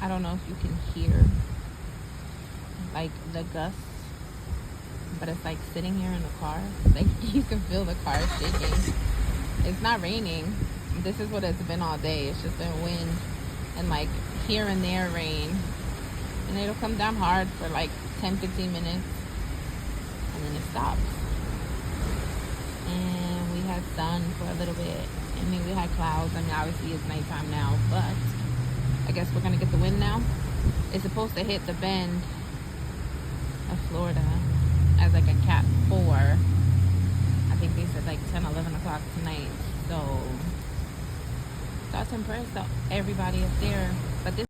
I don't know if you can hear like the gusts, but it's like sitting here in the car. Like you can feel the car shaking. It's not raining. This is what it's been all day. It's just been wind and like here and there rain. And it'll come down hard for like 10-15 minutes and then it stops. And we had sun for a little bit. I mean, we had clouds. I mean, obviously it's nighttime now, but I guess we're gonna get the wind now. It's supposed to hit the bend of Florida as like a cat 4. I think they said like 10-11 o'clock tonight. So thoughts and prayers to everybody up there.